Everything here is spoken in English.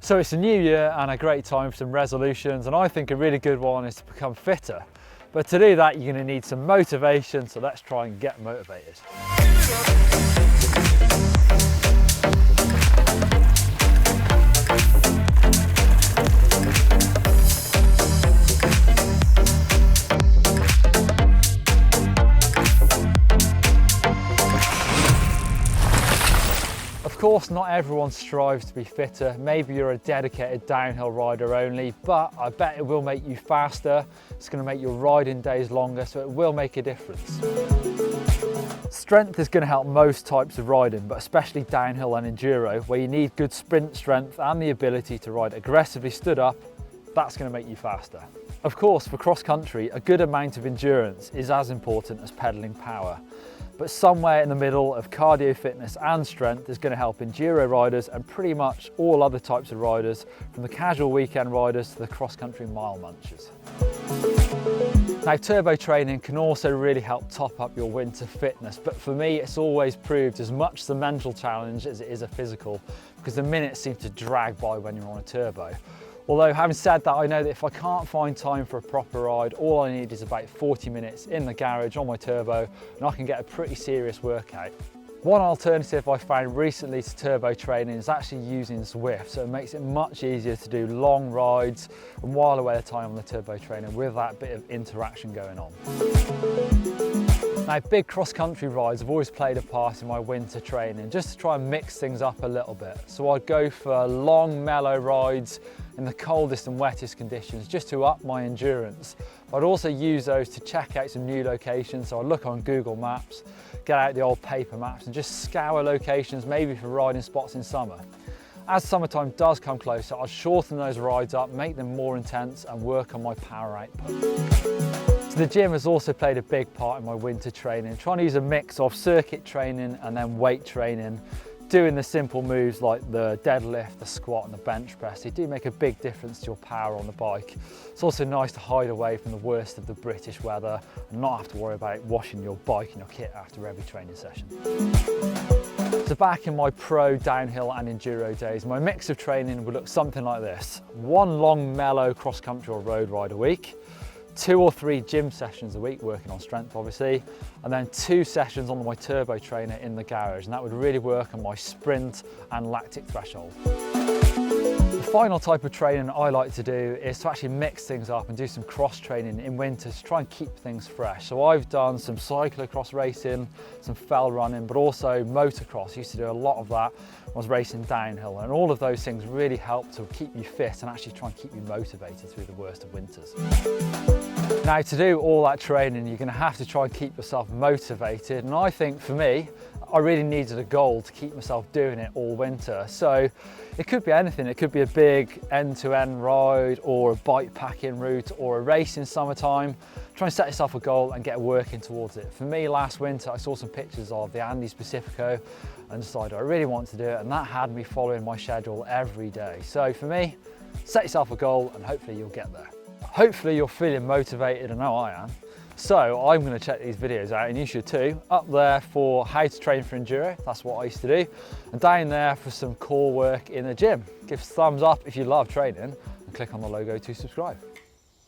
So it's a new year and a great time for some resolutions, and I think a really good one is to become fitter. But to do that, you're going to need some motivation, so let's try and get motivated. Of course, not everyone strives to be fitter. Maybe you're a dedicated downhill rider only, but I bet it will make you faster. It's going to make your riding days longer, so it will make a difference. Strength is going to help most types of riding, but especially downhill and enduro, where you need good sprint strength and the ability to ride aggressively stood up. That's going to make you faster. Of course, for cross country, a good amount of endurance is as important as pedaling power. But somewhere in the middle of cardio fitness and strength is going to help enduro riders and pretty much all other types of riders, from the casual weekend riders to the cross-country mile munchers. Now, turbo training can also really help top up your winter fitness, but for me it's always proved as much the mental challenge as it is a physical, because the minutes seem to drag by when you're on a turbo. Although, having said that, I know that if I can't find time for a proper ride, all I need is about 40 minutes in the garage on my turbo and I can get a pretty serious workout. One alternative I found recently to turbo training is actually using Zwift, so it makes it much easier to do long rides and while away the time on the turbo trainer with that bit of interaction going on. Now, big cross-country rides have always played a part in my winter training, just to try and mix things up a little bit. So I'd go for long, mellow rides in the coldest and wettest conditions, just to up my endurance. I'd also use those to check out some new locations, so I'd look on Google Maps, get out the old paper maps and just scour locations, maybe for riding spots in summer. As summertime does come closer, I'd shorten those rides up, make them more intense and work on my power output. The gym has also played a big part in my winter training, trying to use a mix of circuit training and then weight training, doing the simple moves like the deadlift, the squat and the bench press. They do make a big difference to your power on the bike. It's also nice to hide away from the worst of the British weather and not have to worry about washing your bike and your kit after every training session. So back in my pro downhill and enduro days, my mix of training would look something like this. One long mellow cross-country or road ride a week, 2 or 3 gym sessions a week, working on strength obviously, and then 2 sessions on my turbo trainer in the garage, and that would really work on my sprint and lactic threshold. The final type of training I like to do is to actually mix things up and do some cross training in winter to try and keep things fresh. So I've done some cyclocross racing, some fell running, but also motocross. I used to do a lot of that when I was racing downhill, and all of those things really help to keep you fit and actually try and keep you motivated through the worst of winters. Now, to do all that training, you're going to have to try and keep yourself motivated, and I think for me, I really needed a goal to keep myself doing it all winter. So it could be anything. It could be a big end-to-end ride or a bike packing route or a race in summertime. Try and set yourself a goal and get working towards it. For me, last winter, I saw some pictures of the Andes Pacifico and decided I really want to do it, and that had me following my schedule every day. So for me, set yourself a goal and hopefully you'll get there. Hopefully you're feeling motivated, I know I am. So I'm going to check these videos out, and you should too. Up there for how to train for enduro, that's what I used to do, and down there for some core work in the gym. Give us a thumbs up if you love training and click on the logo to subscribe.